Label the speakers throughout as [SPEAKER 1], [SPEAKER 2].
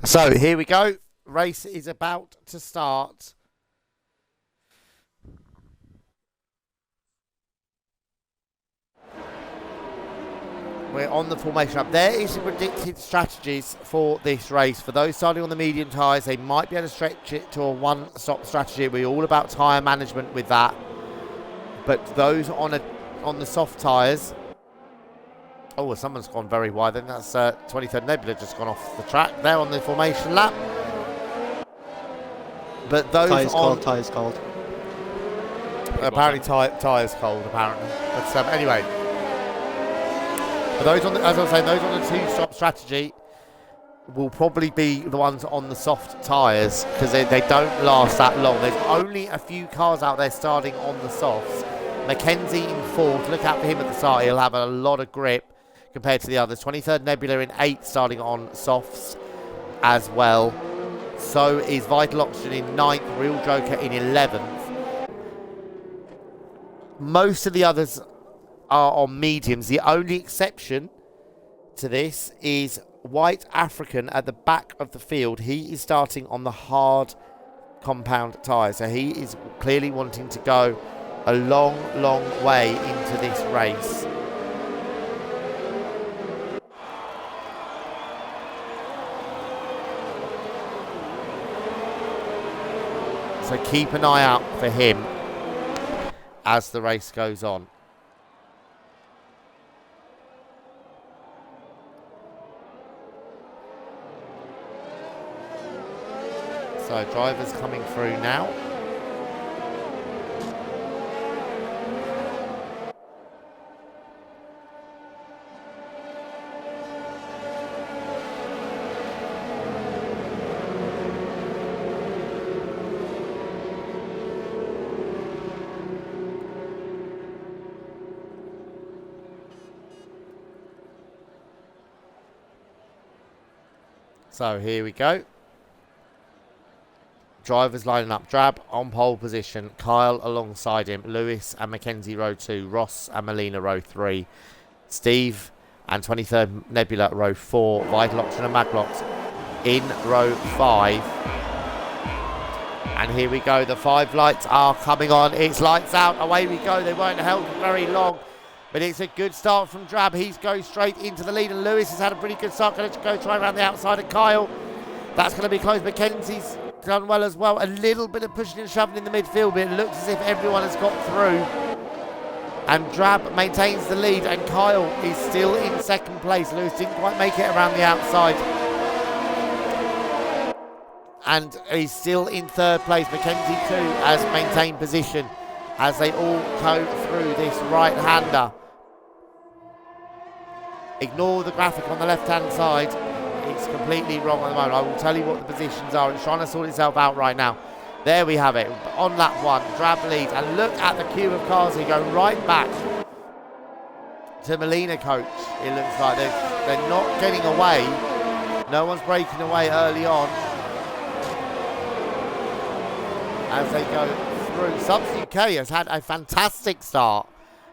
[SPEAKER 1] So here we go. Race is about to start. We're on the formation up. There is the predicted strategies for this race. For those starting on the medium tyres, they might be able to stretch it to a one-stop strategy. We're all about tyre management with that. But those on the soft tyres... Oh, well, someone's gone very wide. Then that's 23rd Nebula just gone off the track. They're on the formation lap. But those
[SPEAKER 2] Tyres cold.
[SPEAKER 1] Apparently tyres cold, apparently. But anyway... But those on the, as I was saying, those on the two-stop strategy will probably be the ones on the soft tyres because they don't last that long. There's only a few cars out there starting on the softs. Mackenzie in fourth. Look out for him at the start. He'll have a lot of grip compared to the others. 23rd Nebula in eighth, starting on softs as well. So is Vital Oxygen in ninth. Real Joker in 11th. Most of the others are on mediums. The only exception to this is White African at the back of the field. He is starting on the hard compound tyre, so he is clearly wanting to go a long way into this race. So keep an eye out for him as the race goes on. So drivers coming through now. So here we go. Drivers lining up. Drabbe on pole position. Kyle alongside him. Lewis and Mackenzie row 2. Ross and Melina row 3. Steve and 23rd Nebula row 4. Vital Oxygen and Maglox in row 5. And here we go. The 5 lights are coming on. It's lights out. Away we go. They weren't held very long. But it's a good start from Drabbe. He's going straight into the lead. And Lewis has had a pretty good start. Going to go try around the outside of Kyle. That's going to be close. Mackenzie's done well as well. A little bit of pushing and shoving in the midfield, but it looks as if everyone has got through. And Drabbe maintains the lead, and Kyle is still in second place. Lewis didn't quite make it around the outside. And he's still in third place. Mackenzie too has maintained position as they all go through this right-hander. Ignore the graphic on the left-hand side. It's completely wrong at the moment. I will tell you what the positions are. It's trying to sort itself out right now. There we have it. On lap 1, Drabbe leads. And look at the queue of cars here going right back to Melina Coach. It looks like they're not getting away. No one's breaking away early on as they go through. Subs UK has had a fantastic start.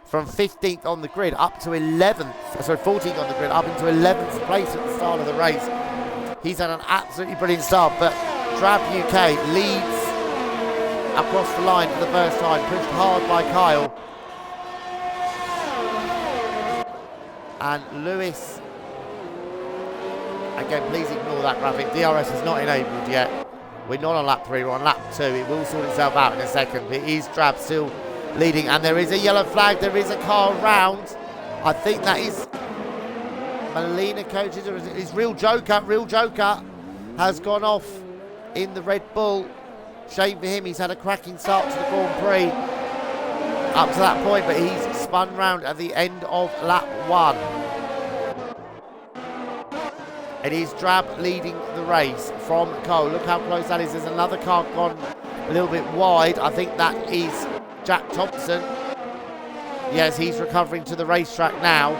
[SPEAKER 1] From 15th on the grid up to 11th, sorry, 14th on the grid up into 11th place at the start of the race. He's had an absolutely brilliant start, but Drabbe UK leads across the line for the first time, pushed hard by Kyle. And Lewis, again, please ignore that graphic. DRS is not enabled yet. We're not on lap 3, we're on lap 2. It will sort itself out in a second, but it is Drabbe still leading, and there is a yellow flag. There is a car round. I think that is Melina Coaches, or is Real Joker. Real Joker has gone off in the Red Bull. Shame for him. He's had a cracking start to the Grand Prix up to that point, but he's spun round at the end of lap 1. It is Drabbe leading the race from Cole. Look how close that is. There's another car gone a little bit wide. I think that is Jack Thompson. Yes, he's recovering to the racetrack now.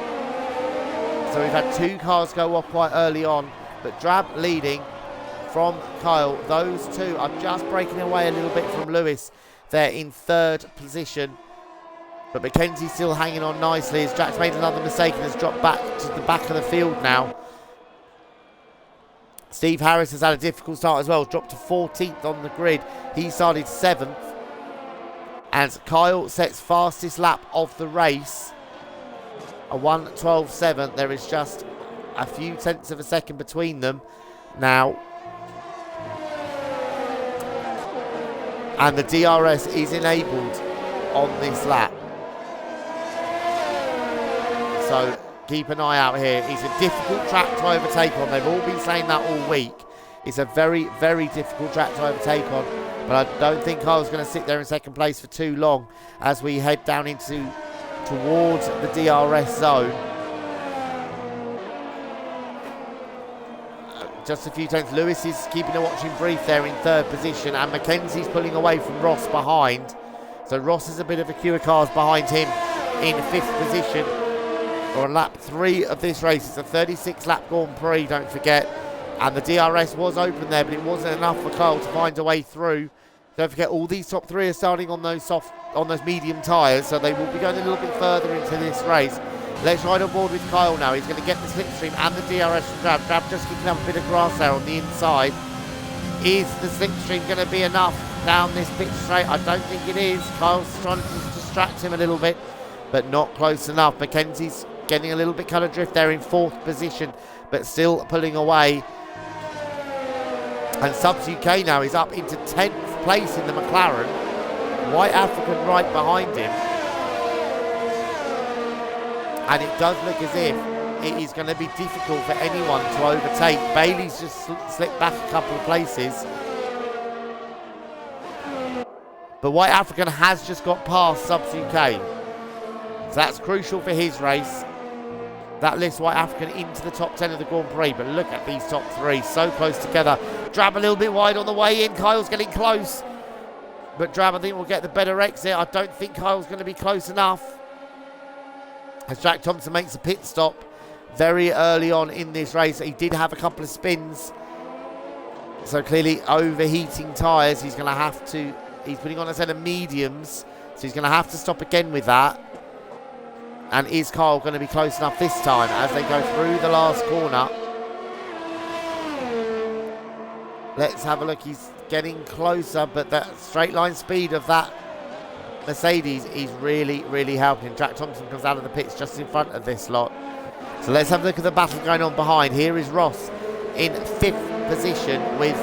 [SPEAKER 1] So we've had 2 cars go off quite early on, but Drabbe leading from Kyle. Those 2 are just breaking away a little bit from Lewis. They're in 3rd position, but Mackenzie's still hanging on nicely as Jack's made another mistake and has dropped back to the back of the field now. Steve Harris has had a difficult start as well. Dropped to 14th on the grid. He started 7th. And Kyle sets fastest lap of the race. A 1:12.7. There is just a few tenths of a second between them now. And the DRS is enabled on this lap. So keep an eye out here. It's a difficult track to overtake on. They've all been saying that all week. It's a very, very difficult track to overtake on. But I don't think Kyle's going to sit there in second place for too long as we head down towards the DRS zone. Just a few tenths. Lewis is keeping a watching brief there in 3rd position, and Mackenzie's pulling away from Ross behind. So Ross is a bit of a queue of cars behind him in 5th position. On lap 3 of this race. It's a 36 lap Grand Prix, don't forget. And the DRS was open there, but it wasn't enough for Kyle to find a way through. Don't forget, all these top 3 are starting on those medium tyres, so they will be going a little bit further into this race. Let's ride on board with Kyle now. He's going to get the slipstream and the DRS from Drabbe. Drabbe just kicking up a bit of grass there on the inside. Is the slipstream going to be enough down this pit straight? I don't think it is. Kyle's trying to distract him a little bit, but not close enough. Mackenzie's getting a little bit kind of drift there in 4th position, but still pulling away. And Subs UK now is up into 10th place in the McLaren. White African right behind him. And it does look as if it is going to be difficult for anyone to overtake. Bailey's just slipped back a couple of places. But White African has just got past Subs UK. So that's crucial for his race. That lifts White African into the top 10 of the Grand Prix. But look at these top 3, so close together. Drabbe a little bit wide on the way in. Kyle's getting close. But Drabbe, I think, will get the better exit. I don't think Kyle's going to be close enough. As Jack Thompson makes a pit stop very early on in this race. He did have a couple of spins. So clearly overheating tyres. He's going to have to... He's putting on a set of mediums. So he's going to have to stop again with that. And is Kyle going to be close enough this time as they go through the last corner? Let's have a look. He's getting closer, but that straight line speed of that Mercedes is really, really helping. Jack Thompson comes out of the pits just in front of this lot. So let's have a look at the battle going on behind. Here is Ross in 5th position with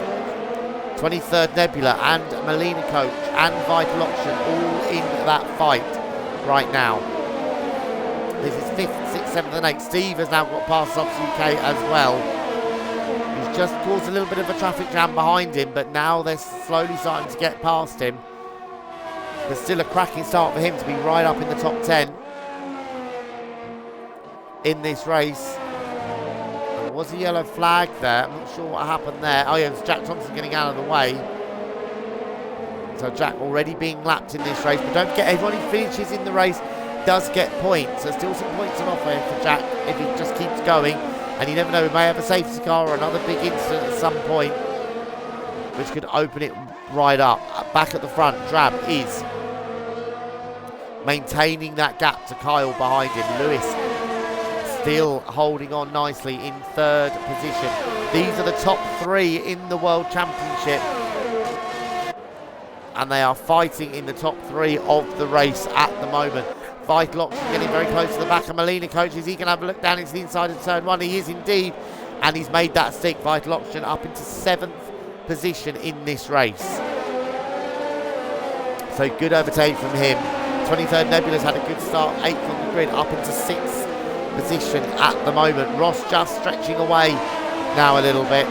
[SPEAKER 1] 23rd Nebula and Melina Coach and Vital Option all in that fight right now. This is 5th, 6th, 7th and 8th. Steve has now got past Subs UK as well. He's just caused a little bit of a traffic jam behind him, but now they're slowly starting to get past him. There's still a cracking start for him to be right up in the top 10 in this race. There was a yellow flag there. I'm not sure what happened there. Oh yeah, it was Jack Thompson getting out of the way. So Jack already being lapped in this race. But don't forget, everyone who finishes in the race does get points. There's still some points on offer for Jack if he just keeps going. And you never know, he may have a safety car or another big incident at some point, which could open it right up. Back at the front, Drabbe is maintaining that gap to Kyle behind him. Lewis still holding on nicely in 3rd position. These are the top 3 in the World Championship. And they are fighting in the top 3 of the race at the moment. Vital Option getting very close to the back of Melina Coach. Is he going to have a look down into the inside of turn 1? He is indeed. And he's made that stick. Vital Option up into 7th position in this race. So good overtake from him. 23rd Nebula's had a good start. 8th on the grid, up into 6th position at the moment. Ross just stretching away now a little bit.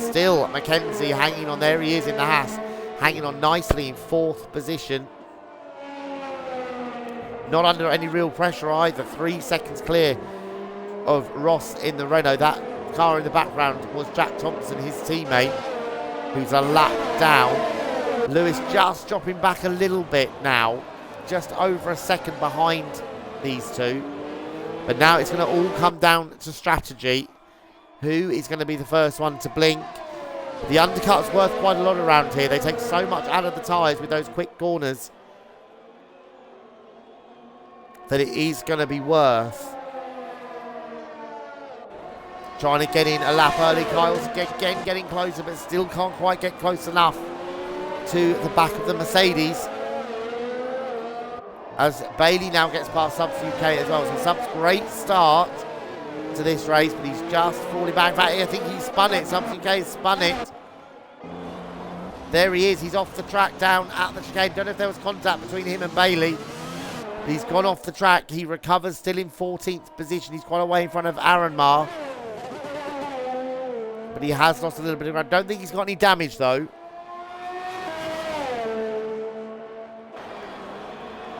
[SPEAKER 1] Still Mackenzie hanging on. There he is in the Haas. Hanging on nicely in 4th position. Not under any real pressure either. 3 seconds clear of Ross in the Renault. That car in the background was Jack Thompson, his teammate, who's a lap down. Lewis just dropping back a little bit now. Just over a second behind these two. But now it's going to all come down to strategy. Who is going to be the first one to blink? The undercut's worth quite a lot around here. They take so much out of the tyres with those quick corners that it is going to be worth trying to get in a lap early. Kyle's again getting closer, but still can't quite get close enough to the back of the Mercedes. As Bailey now gets past Subs UK as well. So Subs, great start to this race, but he's just falling back. In fact, I think he spun it. Subs UK spun it. There he is. He's off the track down at the chicane. Don't know if there was contact between him and Bailey. He's gone off the track. He recovers, still in 14th position. He's quite away in front of Aaron Marr. But he has lost a little bit of ground. Don't think he's got any damage though.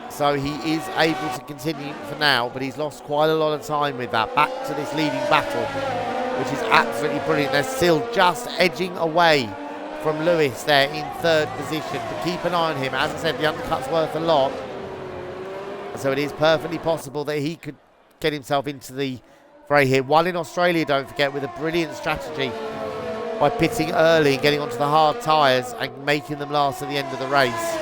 [SPEAKER 1] So he is able to continue for now, but he's lost quite a lot of time with that. Back to this leading battle, which is absolutely brilliant. They're still just edging away from Lewis there in 3rd position. But keep an eye on him. As I said, the undercut's worth a lot. So it is perfectly possible that he could get himself into the fray here. One in Australia, don't forget, with a brilliant strategy by pitting early and getting onto the hard tyres and making them last at the end of the race.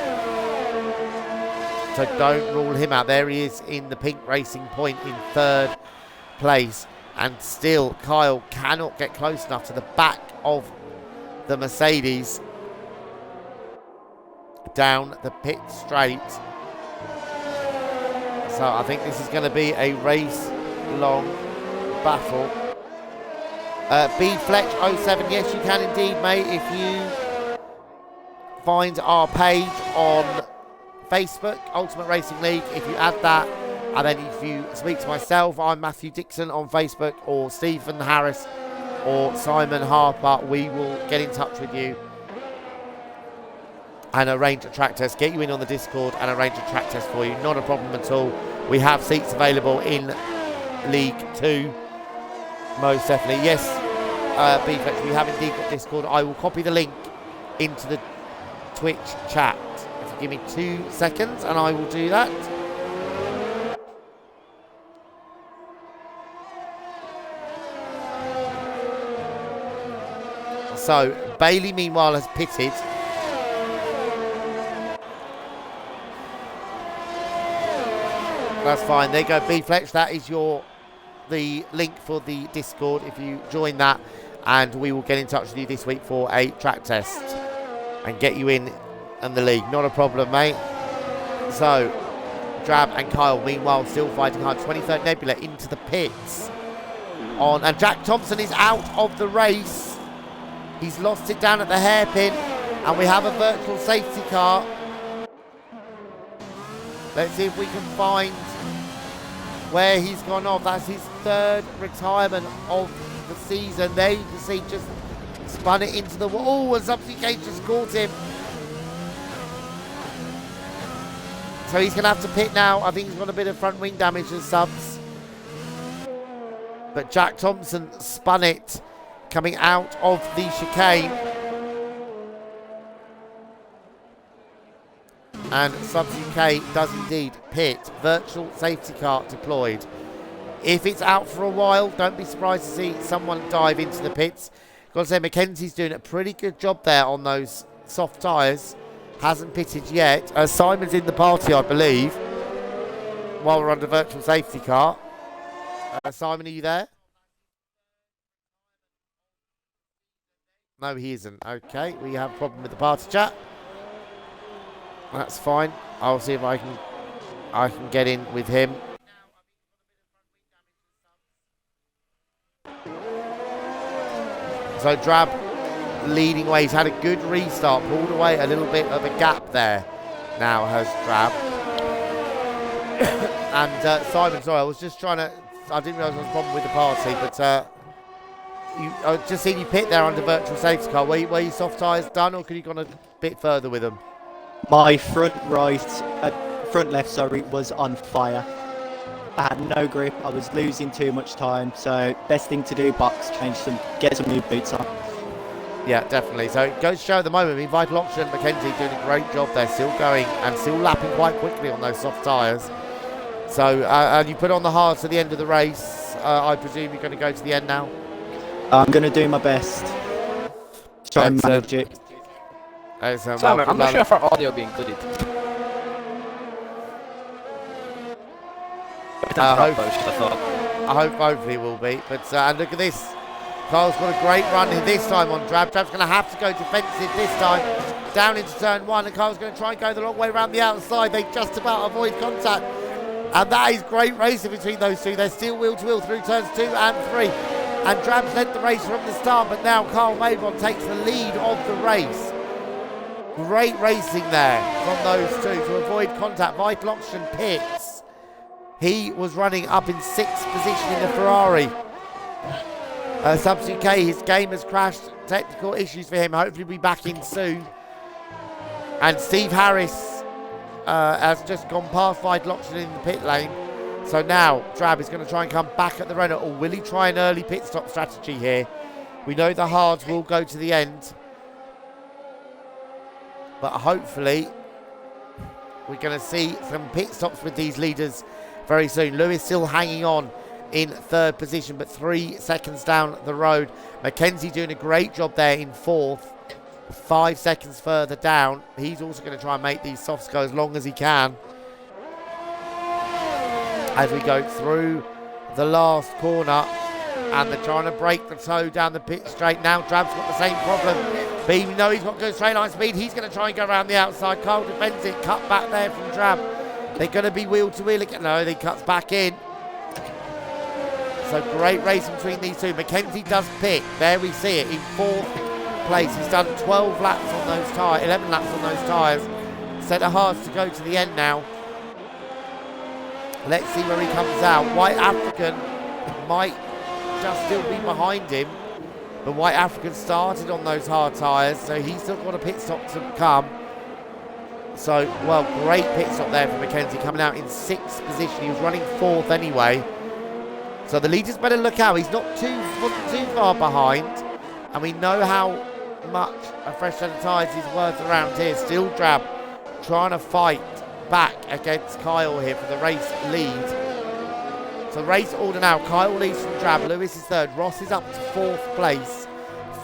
[SPEAKER 1] So don't rule him out. There he is in the pink Racing Point in 3rd place. And still, Kyle cannot get close enough to the back of the Mercedes down the pit straight. So I think this is going to be a race-long battle. B Fletch 07, yes you can indeed, mate. If you find our page on Facebook, Ultimate Racing League, if you add that, and then if you speak to myself, I'm Matthew Dixon on Facebook, or Stephen Harris or Simon Harper, we will get in touch with you and arrange a track test, get you in on the Discord and arrange a track test for you. Not a problem at all. We have seats available in League 2, most definitely. Yes, B-Flex, we have indeed got Discord. I will copy the link into the Twitch chat. If you give me 2 seconds and I will do that. So, Bailey meanwhile has pitted. That's fine. There you go, B-Fletch. That is the link for the Discord if you join that. And we will get in touch with you this week for a track test and get you in the league. Not a problem, mate. So, Drab and Kyle meanwhile still fighting hard. 23rd Nebula into the pits. And Jack Thompson is out of the race. He's lost it down at the hairpin, and we have a virtual safety car. Let's see if we can find where he's gone off. That's his 3rd retirement of the season. There you can see just spun it into the wall. Oh, and Subsea Cage just caught him. So he's going to have to pit now. I think he's got a bit of front wing damage as Subs. But Jack Thompson spun it coming out of the chicane. And Subs UK does indeed pit. Virtual safety car deployed. If it's out for a while, don't be surprised to see someone dive into the pits. Got to say, Mackenzie's doing a pretty good job there on those soft tyres. Hasn't pitted yet. Simon's in the party, I believe, while we're under virtual safety car. Simon, are you there? No, he isn't. Okay, we have a problem with the party chat. That's fine. I'll see if I can get in with him. So Drab leading away. He's had a good restart. Pulled away a little bit of a gap there. Now has Drab. And Simon, sorry, I was just trying to... I didn't realise there was a problem with the party, but... I just seen you pit there under virtual safety car. Were your soft tyres done, or could you gone a bit further with them?
[SPEAKER 2] My front left, sorry, was on fire. I had no grip. I was losing too much time. So best thing to do, box change get some new boots on.
[SPEAKER 1] Yeah, definitely. So it goes to show at the moment. I mean, Vital Option and Mackenzie doing a great job there, still going and still lapping quite quickly on those soft tyres. So and you put on the hards at the end of the race. I presume you're going to go to the end now.
[SPEAKER 2] I'm going to do my best. Try and manage it.
[SPEAKER 3] Simon, I'm not sure if our audio will be included.
[SPEAKER 1] I hope hopefully it will be. But and look at this. Kyle's got a great run here this time on Drab. Drab's going to have to go defensive this time. Down into turn 1, and Kyle's going to try and go the long way around the outside. They just about avoid contact. And that is great racing between those two. They're still wheel to wheel through turns 2 and 3. And Drab's led the race from the start, but now Kyle Mabon takes the lead of the race. Great racing there from those two to avoid contact. Vital Oxygen pits. He was running up in 6th position in the Ferrari. Substitute K, his game has crashed. Technical issues for him. Hopefully we'll be back in soon. And Steve Harris has just gone past Vital Oxygen in the pit lane. So now Drab is going to try and come back at the Renault, or will he try an early pit stop strategy here? We know the hards will go to the end. But hopefully we're going to see some pit stops with these leaders very soon. Lewis still hanging on in 3rd position, but 3 seconds down the road. Mackenzie doing a great job there in 4th. 5 seconds further down. He's also going to try and make these softs go as long as he can. As we go through the last corner, and they're trying to break the toe down the pit straight. Now Drab's got the same problem, but even though he's got good straight line speed, he's going to try and go around the outside. Kyle defends it, cut back there from Drab. They're going to be wheel to wheel again. No, they cuts back in. So great racing between these two. Mackenzie does pit. There we see it in 4th place. He's done 12 laps on those tyres, 11 laps on those tyres. Set of hards to go to the end now. Let's see where he comes out. White African might just still be behind him, but White African started on those hard tyres, so he's still got a pit stop to come. So, well, great pit stop there for Mackenzie, coming out in 6th position. He was running 4th anyway. So the leaders better look out. He's not too far behind, and we know how much a fresh set of tyres is worth around here. Still Drab trying to fight back against Kyle here for the race lead. So race order now. Kyle leads from Drab. Lewis is 3rd. Ross is up to 4th place.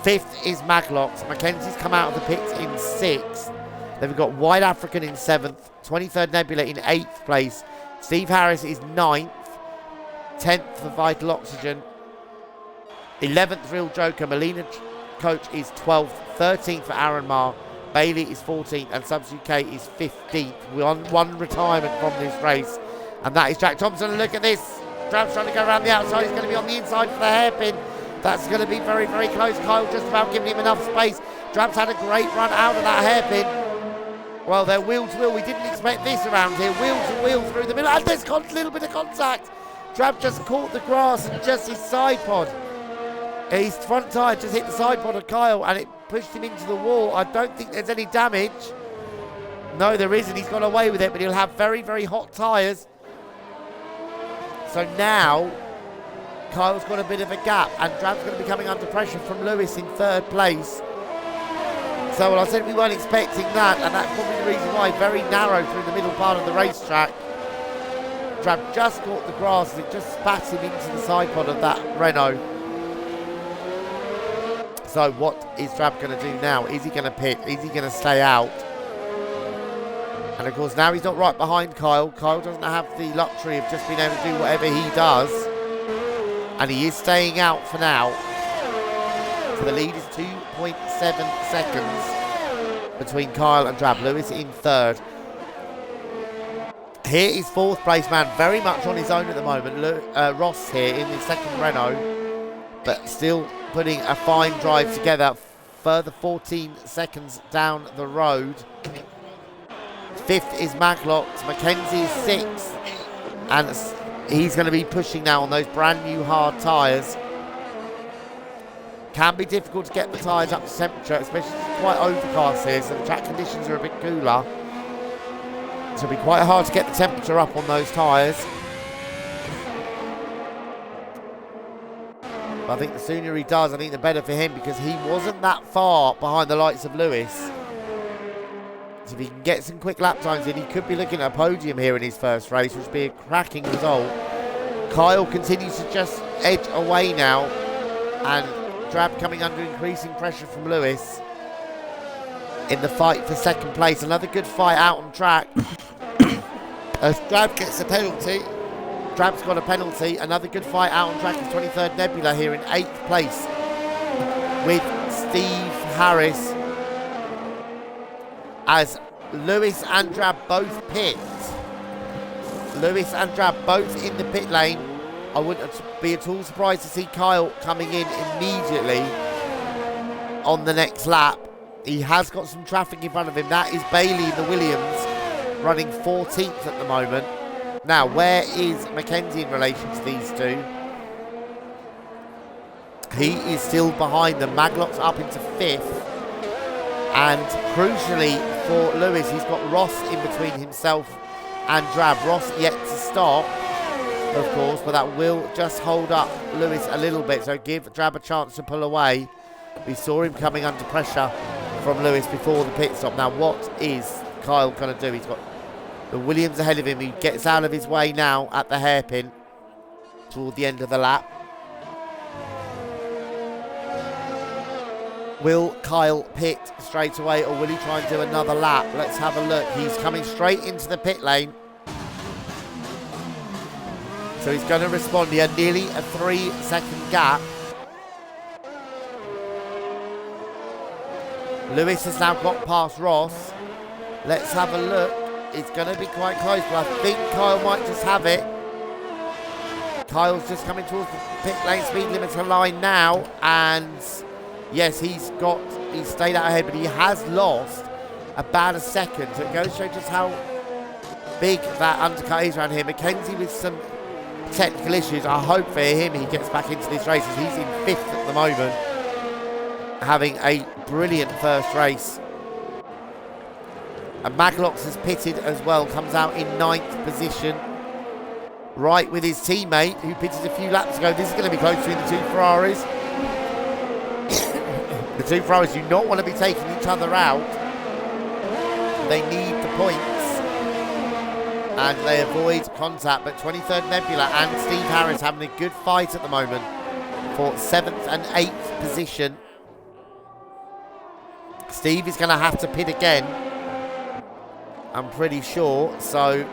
[SPEAKER 1] 5th is Maglox. Mackenzie's come out of the pits in 6th. Then we've got White African in 7th. 23rd Nebula in 8th place. Steve Harris is 9th. 10th for Vital Oxygen. 11th Real Joker. Melina Coach is 12th. 13th for Aaron Marr. Bailey is 14th, and Substitute K is 15th. We're on 1 retirement from this race, and that is Jack Thompson. Look at this. Drab's trying to go around the outside. He's going to be on the inside for the hairpin. That's going to be very, very close. Kyle just about giving him enough space. Drab's had a great run out of that hairpin. Well, they're wheel to wheel. We didn't expect this around here. Wheel to wheel through the middle, and there's a little bit of contact. Drab just caught the grass and just his side pod. His front tyre just hit the side pod of Kyle, and it pushed him into the wall. I don't think there's any damage. No, there isn't. He's got away with it, but he'll have very, very hot tyres. So now Kyle's got a bit of a gap, and Drab's going to be coming under pressure from Lewis in 3rd place. So, well, I said we weren't expecting that, and that's probably the reason why. Very narrow through the middle part of the racetrack. Drab just caught the grass, and it just spat him into the side pod of that Renault. So what is Drab going to do now? Is he going to pit? Is he going to stay out? And of course now he's not right behind Kyle. Kyle doesn't have the luxury of just being able to do whatever he does. And he is staying out for now. So the lead is 2.7 seconds between Kyle and Drab. Lewis in 3rd. Here is 4th place man, very much on his own at the moment. Ross here in the 2nd Renault, but still putting a fine drive together. Further 14 seconds down the road. 5th is Maglox. Mackenzie is 6th, and he's going to be pushing now on those brand new hard tyres. Can be difficult to get the tyres up to temperature, especially if it's quite overcast here, so the track conditions are a bit cooler. So it'll be quite hard to get the temperature up on those tyres. But I think the sooner he does, I think the better for him, because he wasn't that far behind the likes of Lewis. So if he can get some quick lap times in, he could be looking at a podium here in his first race, which would be a cracking result. Kyle continues to just edge away now, and Drab coming under increasing pressure from Lewis in the fight for 2nd place. Another good fight out on track. As Drab gets a penalty. Drab's got a penalty. Another good fight out on track is 23rd Nebula here in 8th place. with Steve Harris as Lewis and Drabbe both pit. Lewis and Drabbe both in the pit lane. I wouldn't be at all surprised to see Kyle coming in immediately on the next lap. He has got some traffic in front of him. That is Bailey in the Williams running 14th at the moment. Now, where is Mackenzie in relation to these two? He is still behind them. Maglock's up into 5th. And crucially for Lewis, he's got Ross in between himself and Drabbe. Ross yet to stop, of course, but that will just hold up Lewis a little bit. So give Drabbe a chance to pull away. We saw him coming under pressure from Lewis before the pit stop. Now, what is Kyle going to do? He's got the Williams ahead of him. He gets out of his way now at the hairpin toward the end of the lap. Will Kyle pit straight away, or will he try and do another lap? Let's have a look. He's coming straight into the pit lane. So he's going to respond. He had nearly a 3-second gap. Lewis has now got past Ross. Let's have a look. It's going to be quite close, but I think Kyle might just have it. Kyle's just coming towards the pit lane speed limiter line now, and yes, he's stayed out ahead, but he has lost about a second. So it goes to show just how big that undercut is around here. Mackenzie with some technical issues. I hope for him he gets back into this race, as he's in 5th at the moment, having a brilliant first race. And Maglox has pitted as well, comes out in 9th position, right with his teammate who pitted a few laps ago. This is going to be close between the two Ferraris. The two Ferraris do not want to be taking each other out. They need the points, and they avoid contact. But 23rd Nebula and Steve Harris having a good fight at the moment for 7th and 8th position. Steve is going to have to pit again, I'm pretty sure. So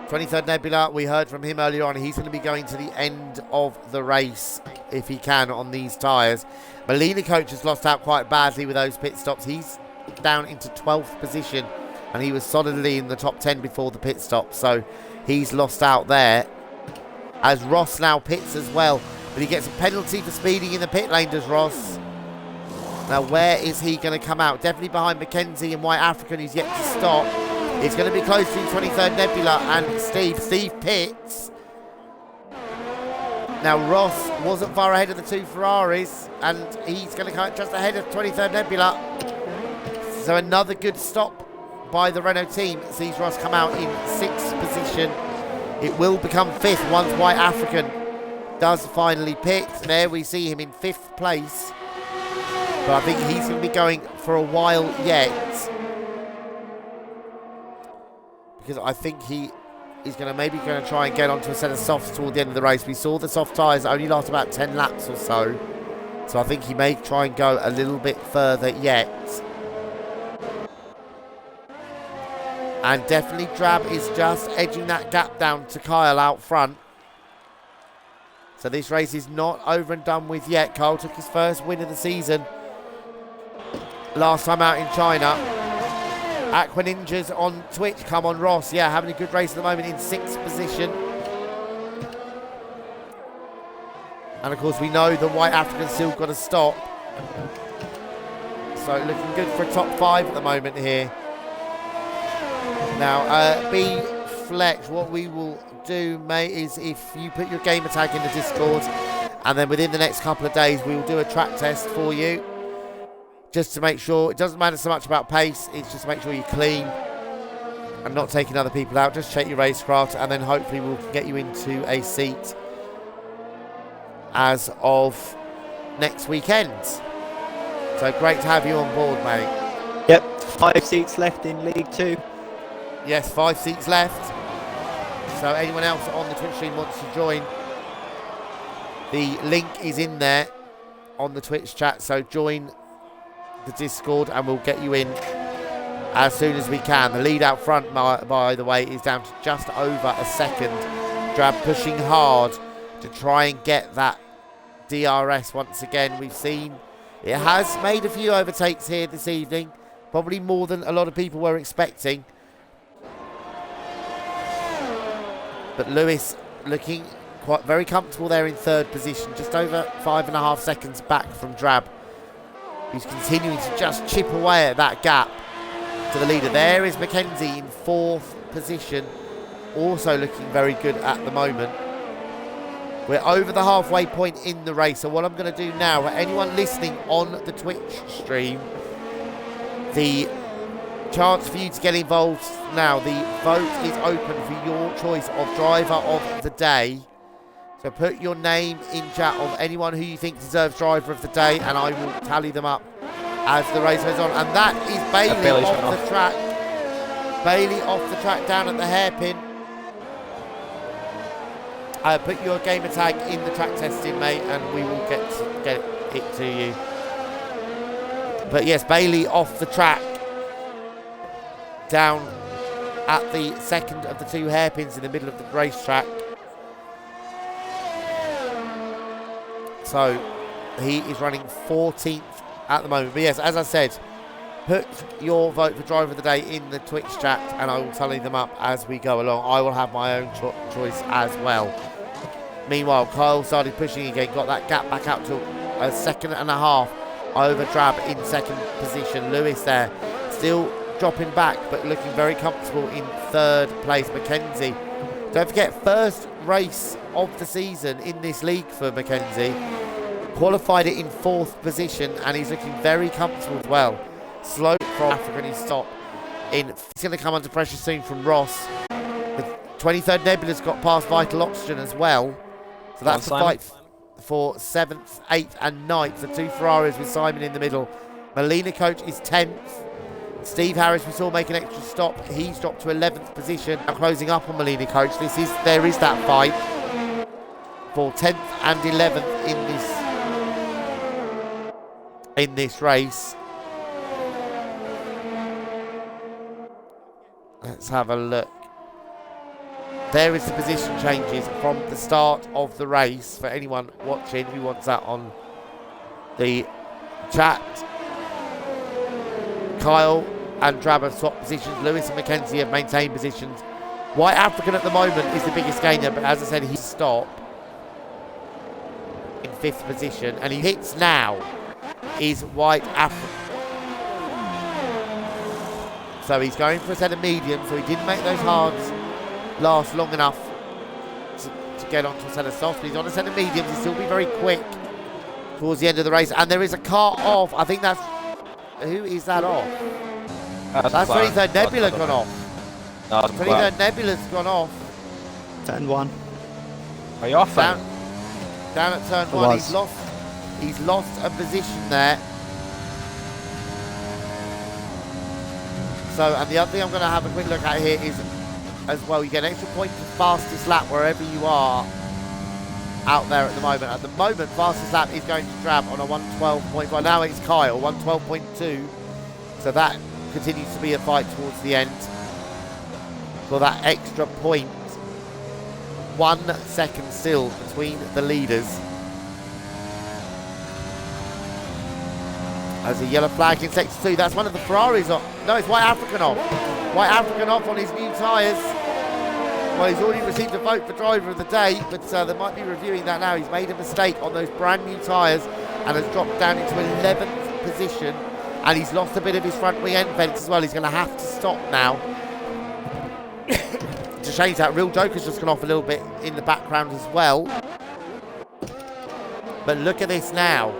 [SPEAKER 1] 23rd Nebula, we heard from him earlier on. He's going to be going to the end of the race if he can on these tyres. Molina Coach has lost out quite badly with those pit stops. He's down into 12th position, and he was solidly in the top 10 before the pit stop. So he's lost out there. As Ross now pits as well. But he gets a penalty for speeding in the pit lane, does Ross. Now, where is he going to come out? Definitely behind Mackenzie and White African, who's yet to stop. It's going to be close to 23rd Nebula and Steve. Steve pits. Now, Ross wasn't far ahead of the two Ferraris, and he's going to come just ahead of 23rd Nebula. So another good stop by the Renault team sees Ross come out in 6th position. It will become 5th once White African does finally pit. There we see him in 5th place. But I think he's going to be going for a while yet, because I think he is going to try and get onto a set of softs toward the end of the race. We saw the soft tyres only last about 10 laps or so. So I think he may try and go a little bit further yet. And definitely Drabbe is just edging that gap down to Kyle out front. So this race is not over and done with yet. Kyle took his first win of the season last time out in China. Aqua Ninjas on Twitch. Come on, Ross. Yeah, having a good race at the moment in 6th position. And of course we know the White African's still got to stop. So looking good for a top 5 at the moment here. Now, B Flex, what we will do, mate, is if you put your gamer tag in the Discord, and then within the next couple of days we will do a track test for you, just to make sure. It doesn't matter so much about pace, it's just to make sure you're clean and not taking other people out. Just check your racecraft, and then hopefully we'll get you into a seat as of next weekend. So great to have you on board, mate.
[SPEAKER 2] Yep, 5 seats left in League 2.
[SPEAKER 1] Yes, 5 seats left. So anyone else on the Twitch stream wants to join, the link is in there on the Twitch chat. So join the Discord and we'll get you in as soon as we can. The lead out front, by the way, is down to just over a second. Drabbe pushing hard to try and get that DRS once again. We've seen it has made a few overtakes here this evening, probably more than a lot of people were expecting. But Lewis looking quite very comfortable there in third position, just over 5.5 seconds back from Drabbe, who's continuing to just chip away at that gap to the leader. There is Mackenzie in fourth position, also looking very good at the moment. We're over the halfway point in the race, so what I'm going to do now, for anyone listening on the Twitch stream, the chance for you to get involved now. The vote is open for your choice of driver of the day. So put your name in chat of anyone who you think deserves driver of the day, and I will tally them up as the race goes on. And that is Bailey off the track. Bailey off the track down at the hairpin. Put your gamer tag in the track testing, mate, and we will get it to you. But yes, Bailey off the track, down at the second of the two hairpins in the middle of the racetrack. So he is running 14th at the moment. But yes, as I said, put your vote for driver of the day in the Twitch chat, and I will tally them up as we go along. I will have my own choice as well. Meanwhile, Kyle started pushing again, got that gap back out to a 1.5 seconds over Drabbe in second position. Lewis there, still dropping back, but looking very comfortable in third place. Mackenzie, don't forget, first race of the season in this league for Mackenzie. Qualified it in fourth position, and he's looking very comfortable as well. Slow from Africa, and he stopped in. He's going to come under pressure soon from Ross. The 23rd Nebula's got past Vital Oxygen as well. So that's a fight for 7th, 8th and 9th. The two Ferraris with Simon in the middle. Melina Coach is 10th. Steve Harris, we saw make an extra stop. He's dropped to 11th position. Now closing up on Melina Coach. There is that fight for 10th and 11th in this race. Let's have a look. There is the position changes from the start of the race for anyone watching who wants that on the chat. Kyle and Drabbe have swapped positions. Lewis and Mackenzie have maintained positions. White African at the moment is the biggest gainer, but as I said, he stopped in 5th position, and he hits now is White African. So he's going for a set of mediums, so he didn't make those hards last long enough to get onto a set of softs, but he's on a set of mediums. He'll still be very quick towards the end of the race, and there is a car off. I think that's, who is that off? That's 23rd Nebula gone off. No, 23rd Nebula's gone off.
[SPEAKER 2] Turn 1.
[SPEAKER 3] Are you off
[SPEAKER 1] down at turn 1? He's lost a position there. So, and the other thing I'm going to have a quick look at here is, as well, you get an extra point for fastest lap wherever you are out there at the moment. At the moment, fastest lap is going to Drabbe on a 1:12.5. Now it's Kyle, 1:12.2. So that continues to be a fight towards the end for that extra point. 1 second still between the leaders. As a yellow flag in sector 2. That's one of the Ferraris off. No, it's White African off. White African off on his new tyres. Well, he's already received a vote for driver of the day, but they might be reviewing that now. He's made a mistake on those brand new tyres and has dropped down into 11th position, and he's lost a bit of his front wing end vents as well. He's going to have to stop now to change that. Real Joker's just gone off a little bit in the background as well. But look at this now.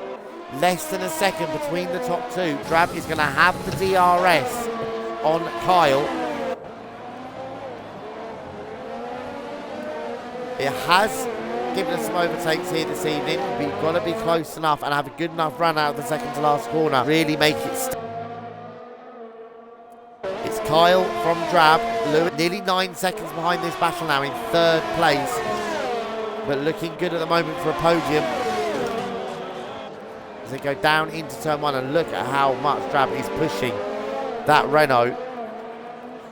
[SPEAKER 1] Less than a second between the top two. Drabbe is going to have the DRS on Kyle. It has given us some overtakes here this evening. We've got to be close enough and have a good enough run out of the second to last corner. Really make it It's Kyle from Drabbe. Lewis nearly 9 seconds behind this battle now in third place, but looking good at the moment for a podium. As they go down into turn 1, and look at how much Drabbe is pushing that Renault.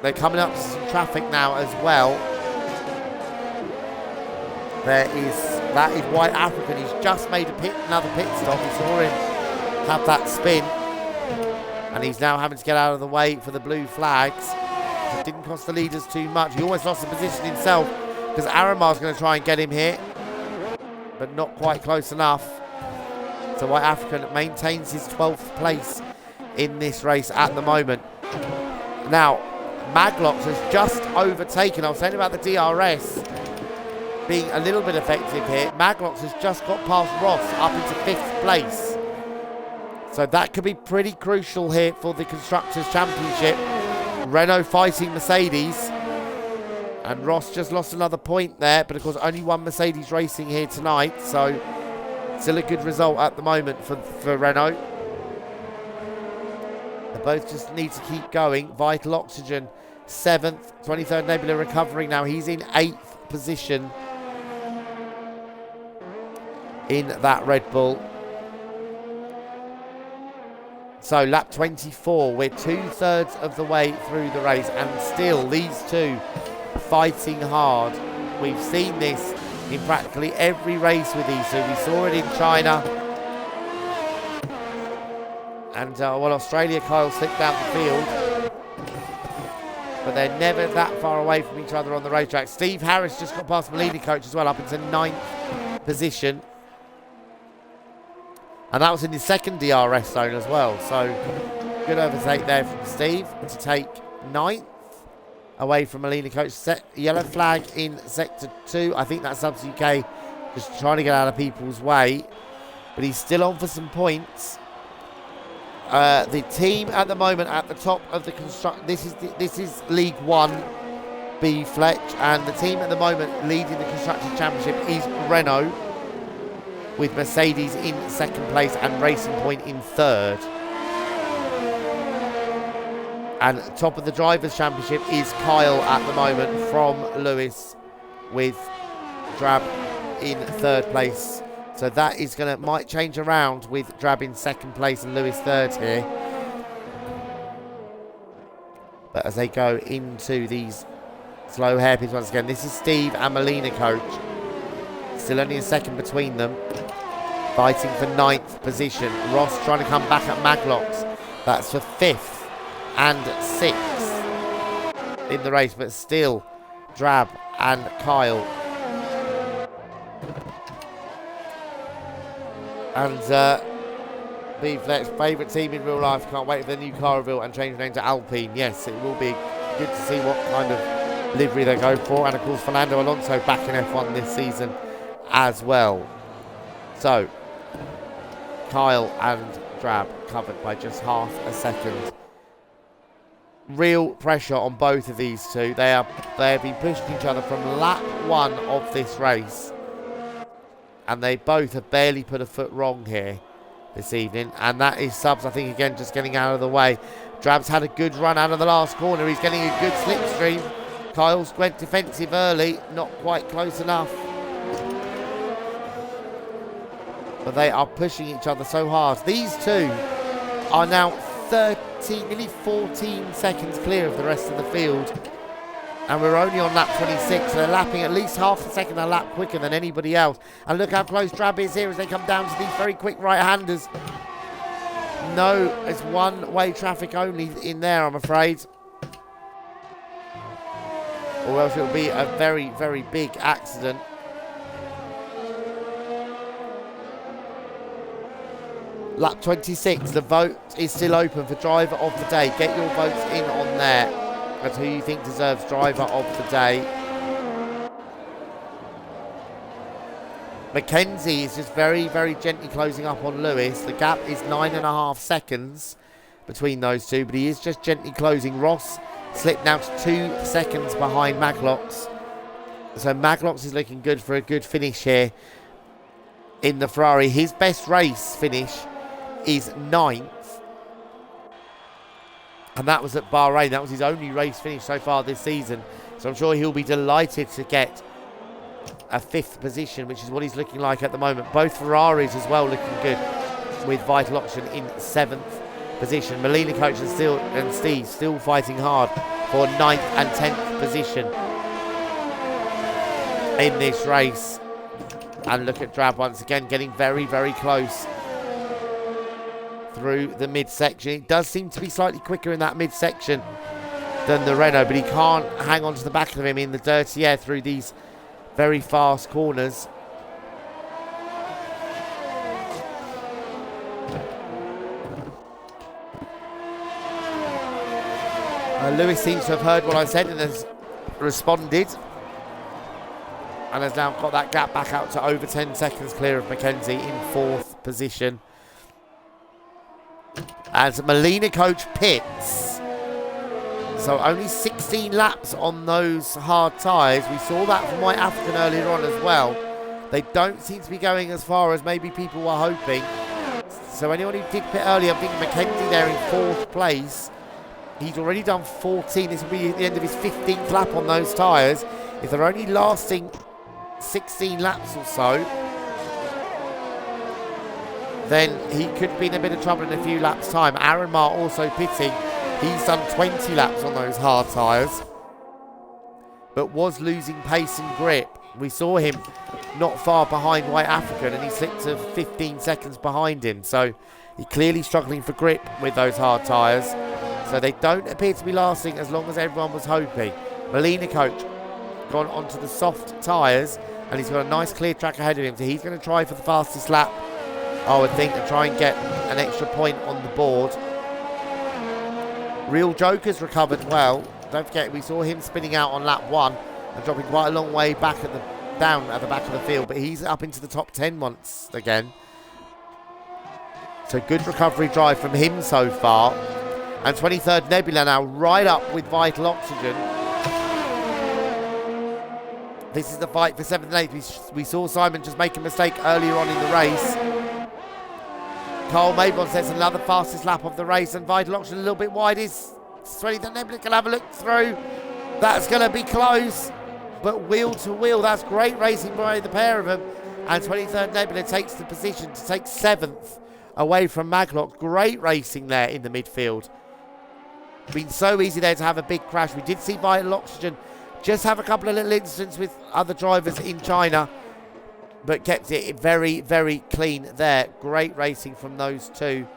[SPEAKER 1] They're coming up to some traffic now as well. There is That is White African. He's just made another pit stop. We saw him have that spin. And he's now having to get out of the way for the blue flags. It didn't cost the leaders too much. He almost lost the position himself because Aramar's going to try and get him here. But not quite close enough. So White African maintains his 12th place in this race at the moment. Now, Maglox has just overtaken. I was saying about the DRS being a little bit effective here. Maglox has just got past Ross up into 5th place. So that could be pretty crucial here for the Constructors' Championship. Renault fighting Mercedes. And Ross just lost another point there. But of course, only one Mercedes racing here tonight. So still a good result at the moment for Renault. They both just need to keep going. Vital Oxygen, 7th. 23rd Nebula recovering now. He's in 8th position in that Red Bull. So lap 24, we're 2/3 of the way through the race, and still these two fighting hard. We've seen this in practically every race with these two. We saw it in China. And Australia, Kyle slipped down the field. But they're never that far away from each other on the racetrack. Steve Harris just got past Melina Coach as well, up into 9th position. And that was in his second DRS zone as well. So good overtake there from Steve to take 9th away from Melina Coach. Yellow flag in sector 2. I think that's Subs UK just trying to get out of people's way. But he's still on for some points. The team at the moment at the top of the this is League 1 B Fletch, and the team at the moment leading the Constructors' Championship is Renault, with Mercedes in 2nd place and Racing Point in 3rd. And top of the Drivers' Championship is Kyle at the moment from Lewis, with Drabbe in 3rd place. So that is might change around with Drabbe in 2nd place and Lewis 3rd here. But as they go into these slow hairpins once again, this is Steve and Melina Coach. Still only a second between them. Fighting for 9th position. Ross trying to come back at Maglox. That's for 5th and 6th in the race, but still Drabbe and Kyle. And B-Flet's favourite team in real life. Can't wait for the new car reveal and change the name to Alpine. Yes, it will be good to see what kind of livery they go for. And of course, Fernando Alonso back in F1 this season as well. So, Kyle and Drabbe covered by just half a second. Real pressure on both of these two. They have been pushing each other from lap 1 of this race. And they both have barely put a foot wrong here this evening. And that is Subs, I think, again, just getting out of the way. Drabbe's had a good run out of the last corner. He's getting a good slipstream. Kyle's went defensive early. Not quite close enough. But they are pushing each other so hard. These two are now 13, nearly 14 seconds clear of the rest of the field. And we're only on lap 26, so they're lapping at least half a second a lap quicker than anybody else. And look how close Drabbe is here as they come down to these very quick right-handers. No, it's one-way traffic only in there, I'm afraid. Or else it'll be a very, very big accident. Lap 26, the vote is still open for driver of the day. Get your votes in on there. That's who you think deserves driver of the day. Mackenzie is just very, very gently closing up on Lewis. The gap is 9.5 seconds between those two, but he is just gently closing. Ross slipped now to 2 seconds behind Maglox. So Maglox is looking good for a good finish here in the Ferrari. His best race finish is 9th. And that was at Bahrain. That was his only race finish so far this season. So I'm sure he'll be delighted to get a 5th position, which is what he's looking like at the moment. Both Ferraris as well looking good, with Vital Oxygen in 7th position. Melina Coach and Steve still fighting hard for 9th and 10th position in this race. And look at Drabbe once again getting very, very close through the midsection. It does seem to be slightly quicker in that midsection than the Renault, but he can't hang on to the back of him in the dirty air through these very fast corners. Lewis seems to have heard what I said and has responded, and has now got that gap back out to over 10 seconds clear of Mackenzie in 4th position. As Molina coach pits. So only 16 laps on those hard tyres. We saw that from White African earlier on as well. They don't seem to be going as far as maybe people were hoping. So anyone who did pit earlier, I'm thinking Mackenzie there in 4th place. He's already done 14. This will be the end of his 15th lap on those tyres. If they're only lasting 16 laps or so, then he could be in a bit of trouble in a few laps' time. Aaron Marr also pitting. He's done 20 laps on those hard tyres, but was losing pace and grip. We saw him not far behind White African, and he slipped to 15 seconds behind him. So he's clearly struggling for grip with those hard tyres. So they don't appear to be lasting as long as everyone was hoping. Molina coach gone onto the soft tyres, and he's got a nice clear track ahead of him. So he's going to try for the fastest lap, I would think, to try and get an extra point on the board. Real Joker's recovered well. Don't forget, we saw him spinning out on lap 1 and dropping quite a long way back down at the back of the field, but he's up into the top 10 once again. So good recovery drive from him so far. And 23rd Nebula now right up with Vital Oxygen. This is the fight for 7th and 8th. We saw Simon just make a mistake earlier on in the race. Carl Maybon says another fastest lap of the race, and Vital Oxygen a little bit wide. Is 23rd Nebula can have a look through. That's going to be close, but wheel to wheel. That's great racing by the pair of them. And 23rd Nebula takes the position to take 7th away from Maglock. Great racing there in the midfield. Been so easy there to have a big crash. We did see Vital Oxygen just have a couple of little incidents with other drivers in China, but kept it very, very clean there. Great racing from those two.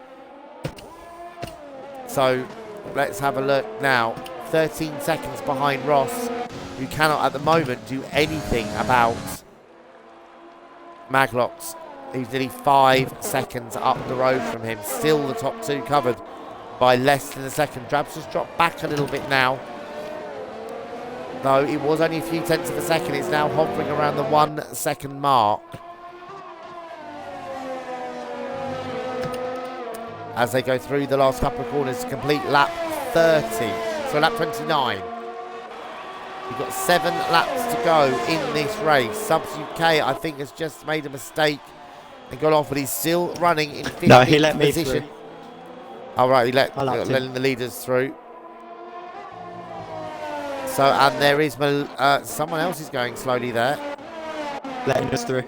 [SPEAKER 1] So let's have a look now. 13 seconds behind Ross, who cannot at the moment do anything about Maglocks. He's nearly 5 seconds up the road from him. Still the top 2 covered by less than a second. Drabbe's just dropped back a little bit now. Though it was only a few tenths of a second, it's now hovering around the 1 second mark. As they go through the last couple of corners to complete lap 30. So lap 29. We've got 7 laps to go in this race. Subs UK, I think, has just made a mistake and got off, but he's still running in 15th
[SPEAKER 2] No, he let me
[SPEAKER 1] position.
[SPEAKER 2] through.
[SPEAKER 1] All right, he letting the leaders through. So, and there is someone else is going slowly there.
[SPEAKER 2] Letting us through.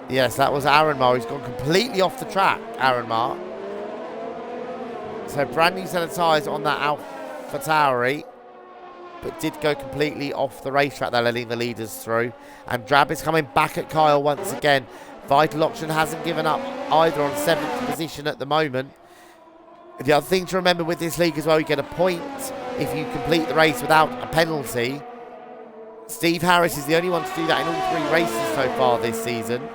[SPEAKER 1] Yes, that was Aaron Marr. He's gone completely off the track, Aaron Marr. So brand new set of tyres on that AlphaTauri, but did go completely off the racetrack. They're letting the leaders through. And Drabbe is coming back at Kyle once again. Vital Oxygen hasn't given up either on 7th position at the moment. The other thing to remember with this league as well, you get a point if you complete the race without a penalty. Steve Harris is the only one to do that in all 3 races so far this season.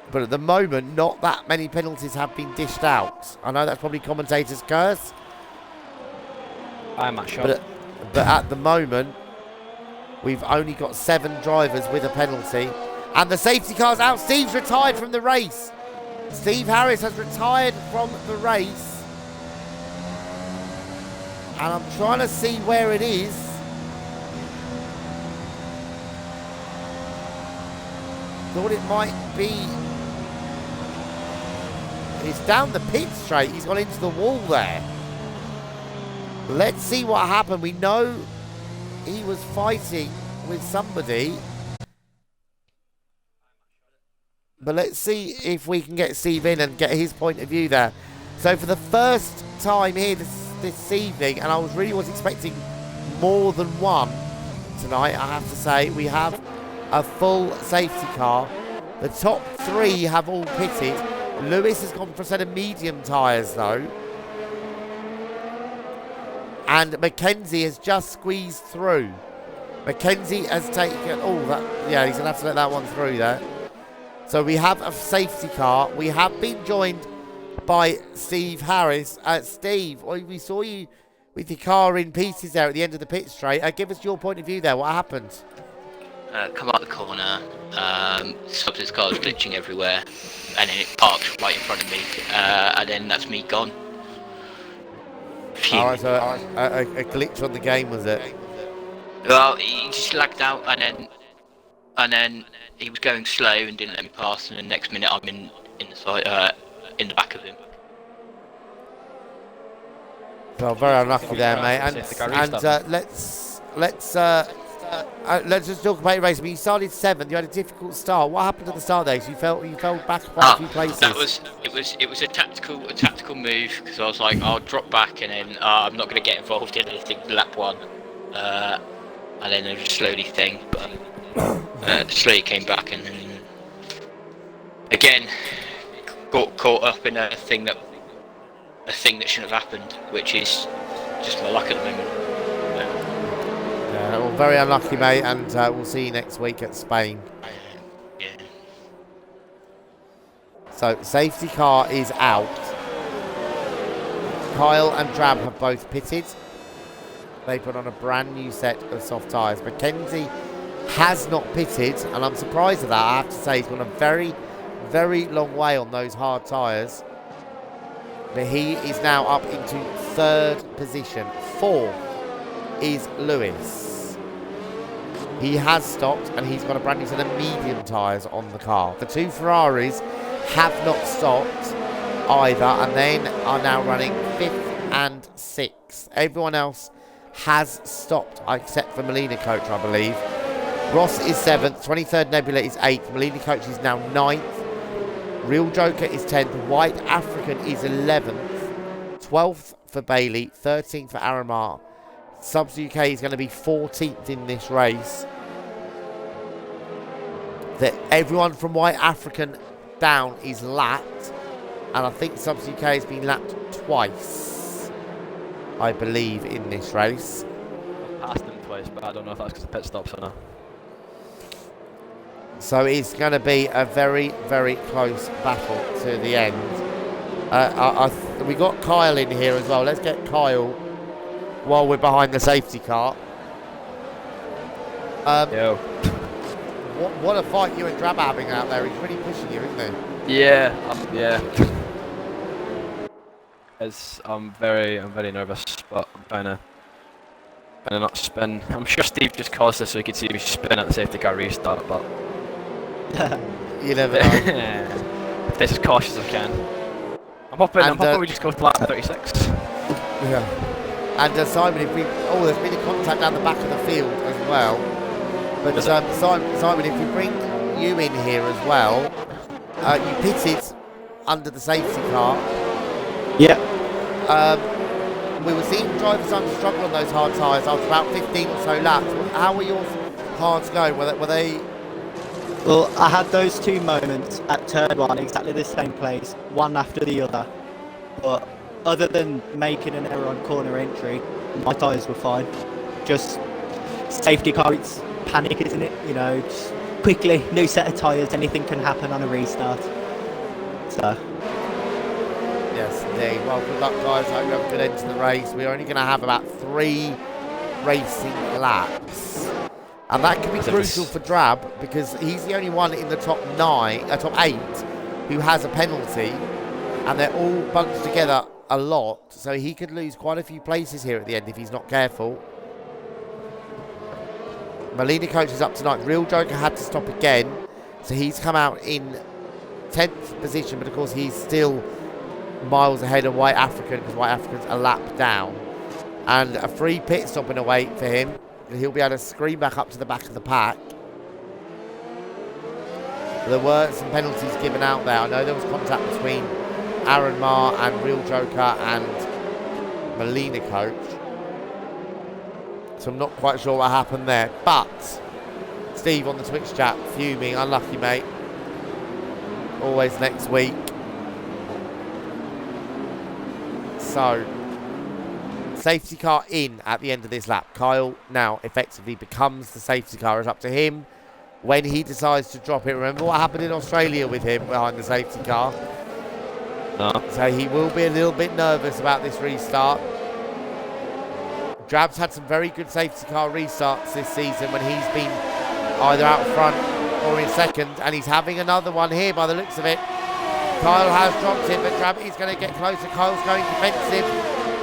[SPEAKER 1] But at the moment, not that many penalties have been dished out. I know that's probably commentator's curse.
[SPEAKER 3] I'm not sure.
[SPEAKER 1] But at the moment, we've only got 7 drivers with a penalty. And the safety car's out. Steve's retired from the race. Steve Harris has retired from the race. And I'm trying to see where it is. Thought it might be. It's down the pit straight. He's gone into the wall there. Let's see what happened. We know he was fighting with somebody. But let's see if we can get Steve in and get his point of view there. So for the first time here this evening, and I was expecting more than one tonight, I have to say, we have a full safety car. The top 3 have all pitted. Lewis has gone for a set of medium tyres though. And Mackenzie has just squeezed through. Mackenzie has taken, he's going to have to let that one through there. So we have a safety car. We have been joined by Steve Harris. Steve, we saw you with your car in pieces there at the end of the pit straight. Give us your point of view there. What happened?
[SPEAKER 4] Come out the corner, Subs' car was glitching everywhere, and then it parked right in front of me, and then that's me gone.
[SPEAKER 1] Alright, so a glitch on the game, was it?
[SPEAKER 4] Well, he just lagged out, and then he was going slow and didn't let me pass, and the next minute I'm in the side, in the back of him.
[SPEAKER 1] Well, very unlucky there, mate. And let's just talk about your race. I mean, you started 7th. You had a difficult start. What happened at the start there? You fell back quite a few places.
[SPEAKER 4] It was a tactical move, because I was like, I'll drop back and then I'm not going to get involved in anything lap 1, and then it was a slowly thing, but slowly came back and then again got caught up in a thing that shouldn't have happened, which is just my luck at the moment.
[SPEAKER 1] Yeah, well, very unlucky, mate, and we'll see you next week at Spain.
[SPEAKER 4] Yeah.
[SPEAKER 1] So, safety car is out. Kyle and Drabbe have both pitted. They put on a brand new set of soft tyres. Mackenzie has not pitted, and I'm surprised at that. I have to say, he's gone a very, very long way on those hard tyres. But he is now up into 3rd position. 4th is Lewis. He has stopped, and he's got a brand new set of medium tyres on the car. The 2 Ferraris have not stopped either, and then are now running 5th and 6th. Everyone else has stopped, except for Molina Coach, I believe. Ross is 7th, 23rd Nebula is 8th, Molina Coach is now 9th, Real Joker is 10th, White African is 11th, 12th for Bailey, 13th for Aramar. Subs UK is going to be 14th in this race. Everyone from White African down is lapped, and I think Subs UK has been lapped twice, I believe, in this race.
[SPEAKER 3] I've passed them twice, but I don't know if that's because the pit stops or not.
[SPEAKER 1] So it's going to be a very, very close battle to the end. We got Kyle in here as well. Let's get Kyle while we're behind the safety car.
[SPEAKER 3] Yo.
[SPEAKER 1] What a fight you and Drabbe are having out there. He's really pushing you, isn't he?
[SPEAKER 3] Yeah, yeah. I'm very nervous, but I'm trying to not spin. I'm sure Steve just caused this so he could see me spin at the safety car restart, but
[SPEAKER 1] you never know.
[SPEAKER 3] This is as cautious as I can. I'm hoping we just go to lap 36.
[SPEAKER 1] Yeah. And Simon, there's been a contact down the back of the field as well. But Simon, if we bring you in here as well, you pitted under the safety car.
[SPEAKER 2] Yeah.
[SPEAKER 1] We were seeing drivers struggle on those hard tyres after about 15 or so laps. How were your hards going? Were they?
[SPEAKER 2] Well, I had those 2 moments at turn 1, exactly the same place, one after the other. But other than making an error on corner entry, my tyres were fine. Just safety car, it's panic, isn't it? You know, just quickly, new set of tyres, anything can happen on a restart. So.
[SPEAKER 1] Yes, indeed. Well, good luck, guys. Hope you have a good end to the race. We're only going to have about 3 racing laps. And that can be crucial for Drabbe, because he's the only one in the top 8 who has a penalty, and they're all bunched together a lot, so he could lose quite a few places here at the end if he's not careful. Molina Coach is up tonight. Real Joker had to stop again, so he's come out in 10th position, but of course he's still miles ahead of White African, because White African's a lap down. And a free pit stop in a wait for him. He'll be able to scream back up to the back of the pack. There were some penalties given out there. I know there was contact between Aaron Marr and Real Joker and Molina Coach. So I'm not quite sure what happened there. But Steve on the Twitch chat, fuming, unlucky mate. Always next week. So, safety car in at the end of this lap. Kyle now effectively becomes the safety car. It's up to him when he decides to drop it. Remember what happened in Australia with him behind the safety car?
[SPEAKER 3] No.
[SPEAKER 1] So he will be a little bit nervous about this restart. Drab's had some very good safety car restarts this season when he's been either out front or in second, and he's having another one here by the looks of it. Kyle has dropped it, but Drab is going to get closer. Kyle's going defensive.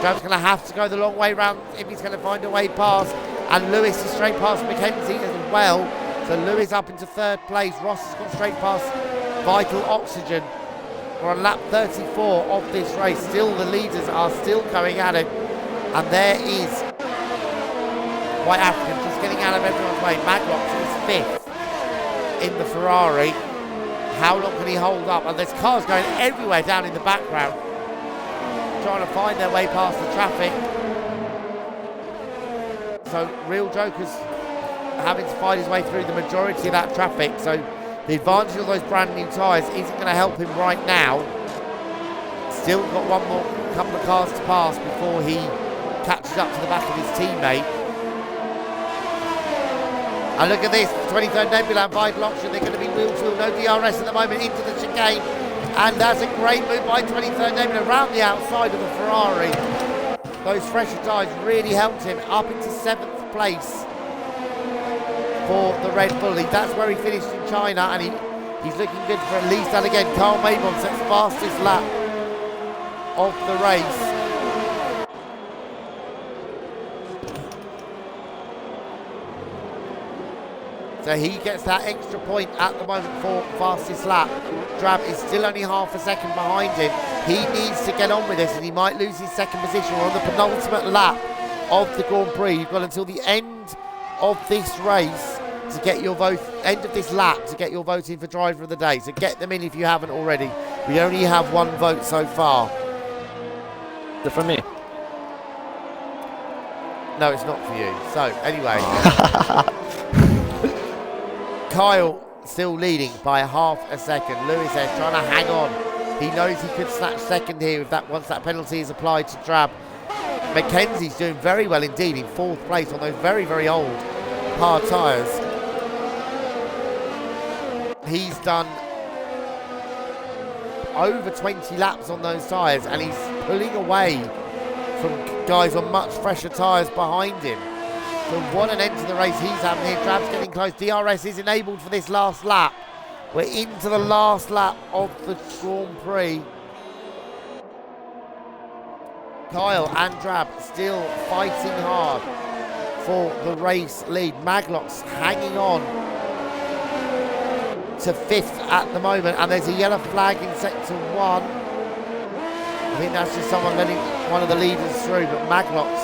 [SPEAKER 1] Drab's going to have to go the long way round if he's going to find a way past. And Lewis is straight past Mackenzie as well. So Lewis up into third place. Ross has gone straight past Vital Oxygen. We're on lap 34 of this race. Still, the leaders are still going at it. And there is White African just getting out of everyone's way. Maglox is fifth in the Ferrari. How long can he hold up? And there's cars going everywhere down in the background, trying to find their way past the traffic. So Real Joker's having to find his way through the majority of that traffic. So the advantage of those brand new tyres isn't going to help him right now. Still got one more couple of cars to pass before he catches up to the back of his teammate. And look at this, 23rd Nebula and Vital Oxygen, they're going to be wheel to wheel, no DRS at the moment, into the chicane. And that's a great move by 23rd Nebula around the outside of the Ferrari. Those fresher tyres really helped him up into 7th place for the Red Bull League. That's where he finished in China, and he's looking good for at least that again. Carl Maybon sets fastest lap of the race. So he gets that extra point at the moment for fastest lap. Drab is still only half a second behind him. He needs to get on with this, and he might lose his second position. We're on the penultimate lap of the Grand Prix. You've got until the end of this race to get your vote, end of this lap to get your vote in for driver of the day. So get them in if you haven't already. We only have one vote so far.
[SPEAKER 3] Is it from me?
[SPEAKER 1] No, it's not for you. So anyway. Kyle still leading by half a second. Lewis there trying to hang on. He knows he could snatch second here if that once that penalty is applied to Drab. Mackenzie's doing very well indeed in 4th place on those very, very old hard tyres. He's done over 20 laps on those tyres, and he's pulling away from guys on much fresher tyres behind him. So what an end to the race he's having here. Drab's getting close. DRS is enabled for this last lap. We're into the last lap of the Grand Prix. Kyle and Drab still fighting hard for the race lead. Maglox hanging on to 5th at the moment, and there's a yellow flag in sector 1. I think that's just someone letting one of the leaders through, but Maglox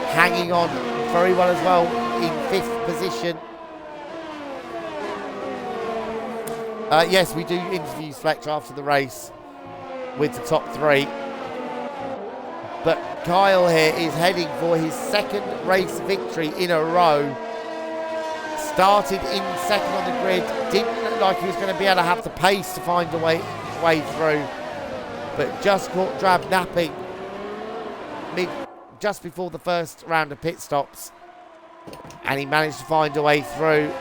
[SPEAKER 1] hanging on very well as well in 5th position. Yes, we do interviews, Fletcher, after the race with the top 3. But Kyle here is heading for his 2nd race victory in a row. Started in 2nd on the grid. Didn't look like he was going to be able to have the pace to find a way through. But just caught Drab napping just before the first round of pit stops, and he managed to find a way through,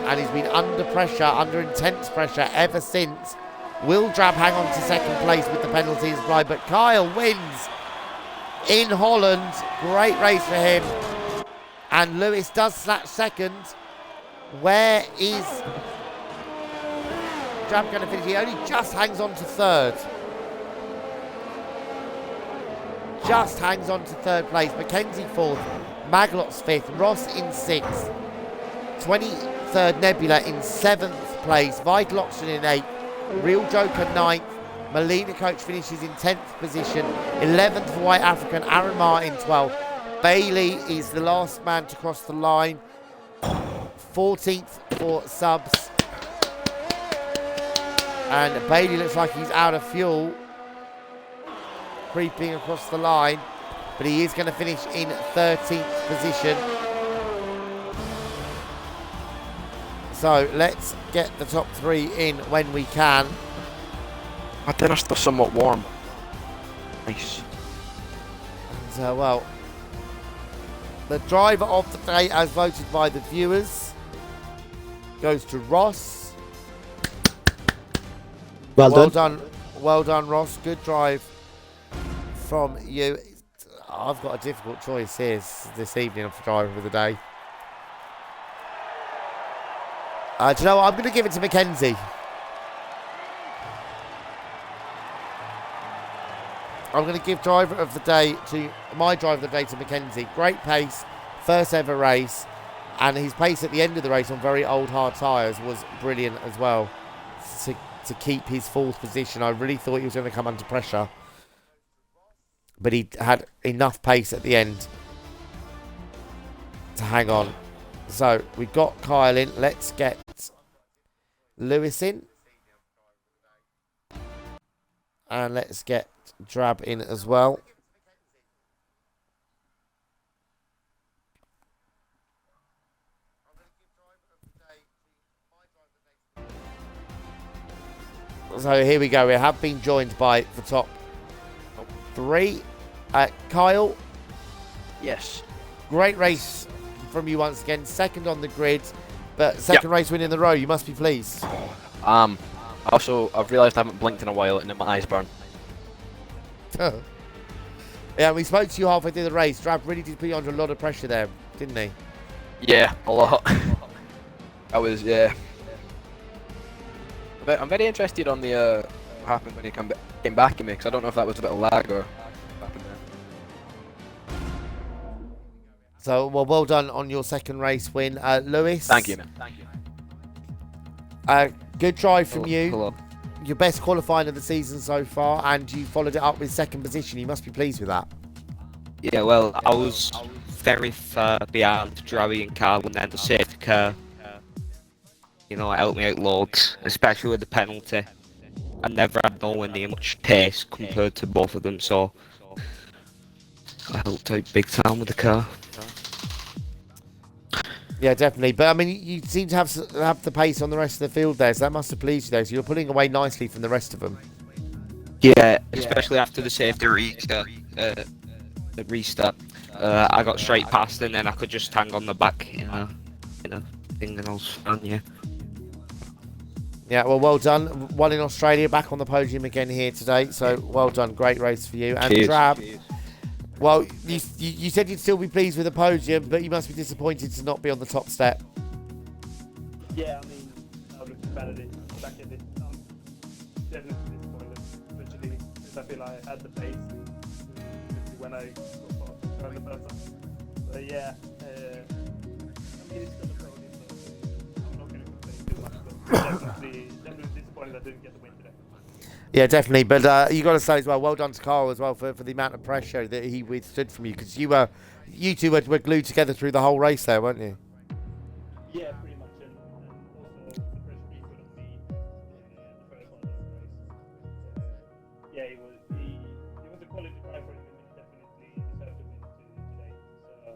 [SPEAKER 1] and he's been under pressure, under intense pressure ever since. Will Drab hang on to 2nd place with the penalties applied? But Kyle wins in Holland. Great race for him, and Lewis does snatch 2nd. Where is Drab going to finish? He only just hangs on to 3rd. Just hangs on to 3rd place. Mackenzie 4th, Maglox 5th, Ross in 6th, 23rd Nebula in 7th place, Vital Oxygen in 8th, Real Joker 9th, Melina Coach finishes in 10th position, 11th for White African, Aaron Martin 12th, Bailey is the last man to cross the line, 14th for Subs, and Bailey looks like he's out of fuel, creeping across the line, but he is going to finish in 13th position. So let's get the top 3 in when we can.
[SPEAKER 3] My dinner's still somewhat warm. Nice.
[SPEAKER 1] And, well, the driver of the day, as voted by the viewers, goes to Ross.
[SPEAKER 2] Well done.
[SPEAKER 1] Well done, Ross. Good drive from you. I've got a difficult choice here this evening for driver of the day. Do you know what? I'm going to give it to Mackenzie. I'm going to give driver of the day to my driver of the day to Mackenzie. Great pace, first ever race, and his pace at the end of the race on very old hard tyres was brilliant as well. To keep his fourth position, I really thought he was going to come under pressure, but he had enough pace at the end to hang on. So we've got Kyle in. Let's get Lewis in, and let's get Drabbe in as well. So here we go. We have been joined by the top 3. Kyle.
[SPEAKER 3] Yes.
[SPEAKER 1] Great race from you once again. Second on the grid, but second race win in the row. You must be pleased.
[SPEAKER 3] Also, I've realised I haven't blinked in a while and my eyes burn.
[SPEAKER 1] Yeah, we spoke to you halfway through the race. Drabbe really did put you under a lot of pressure there, didn't he?
[SPEAKER 3] Yeah, a lot. I was, yeah. But I'm very interested on the what happened when he came back at me, because I don't know if that was a bit of lag or what happened there.
[SPEAKER 1] So, well done on your second race win, Lewis.
[SPEAKER 3] Thank you, man. Thank you.
[SPEAKER 1] Good drive from you.
[SPEAKER 3] Hello.
[SPEAKER 1] Your best qualifying of the season so far, and you followed it up with second position. You must be pleased with that.
[SPEAKER 5] Yeah, well, I was very far behind Drabbe and Carl, and then the safety car, you know, it helped me out loads, especially with the penalty. I never had nowhere near much pace compared to both of them, so I helped out big time with the car.
[SPEAKER 1] Yeah, definitely. But I mean, you seem to have the pace on the rest of the field there, so that must have pleased you, though. So you're pulling away nicely from the rest of them.
[SPEAKER 5] Yeah, especially after the safety restart. I got straight past, and then I could just hang on the back in a thing, and I was fine. Yeah.
[SPEAKER 1] Yeah, well done. One in Australia, back on the podium again here today. So well done. Great race for you. And
[SPEAKER 5] Cheers.
[SPEAKER 1] Drabbe, well, you said you'd still be pleased with the podium, but you must be disappointed to not be on the top step.
[SPEAKER 6] Yeah, I mean, I would have batted it back at it. Definitely disappointed, especially because I feel I had the pace when I got past the first time. But yeah, I mean, it's still a podium, so I'm not going to complain too much. But definitely disappointed I didn't get the win today.
[SPEAKER 1] Yeah, definitely. But you got to say as well done to Carl as well for the amount of pressure that he withstood from you, because you two were glued together through the whole race there, weren't you?
[SPEAKER 6] Yeah, pretty much, and also the pressure he put on me in the first one of the race. Yeah, he was a quality driver, and he definitely deserved to win today. So,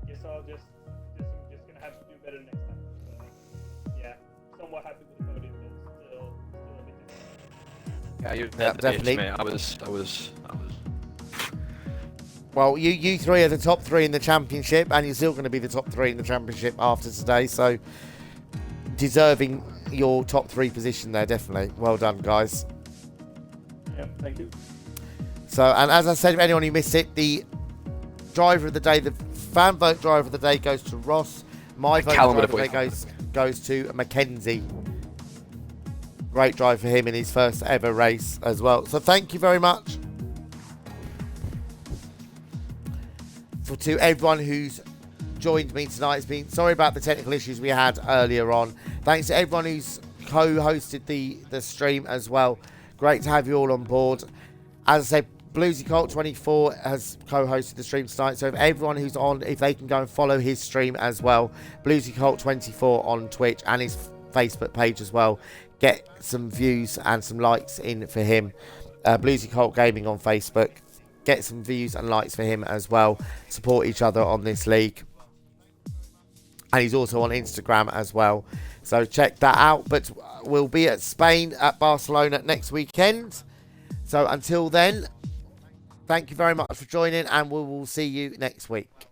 [SPEAKER 6] guess I'll just gonna have to do better next time. So, yeah, somewhat happy with the podium, but still a bit disappointed.
[SPEAKER 3] Yeah, you
[SPEAKER 1] definitely.
[SPEAKER 3] mate. I was.
[SPEAKER 1] Well, you three are the top 3 in the championship, and you're still going to be the top 3 in the championship after today. So, deserving your top 3 position there, definitely. Well done, guys.
[SPEAKER 6] Yeah, thank you.
[SPEAKER 1] So, and as I said, if anyone who missed it, the driver of the day, the fan vote driver of the day goes to Ross. My vote driver of the day goes to Mackenzie. Great drive for him in his first ever race as well. So, thank you very much to everyone who's joined me tonight. It's been sorry about the technical issues we had earlier on. Thanks to everyone who's co-hosted the stream as well. Great to have you all on board. As I said, Bluesy Colt 24 has co-hosted the stream tonight, so if everyone who's on, if they can go and follow his stream as well, Bluesy Colt 24 on Twitch and his Facebook page as well, get some views and some likes in for him. Bluesy Colt Gaming on Facebook. Get some views and likes for him as well. Support each other on this league. And he's also on Instagram as well. So check that out. But we'll be at Spain at Barcelona next weekend. So until then, thank you very much for joining, and we will see you next week.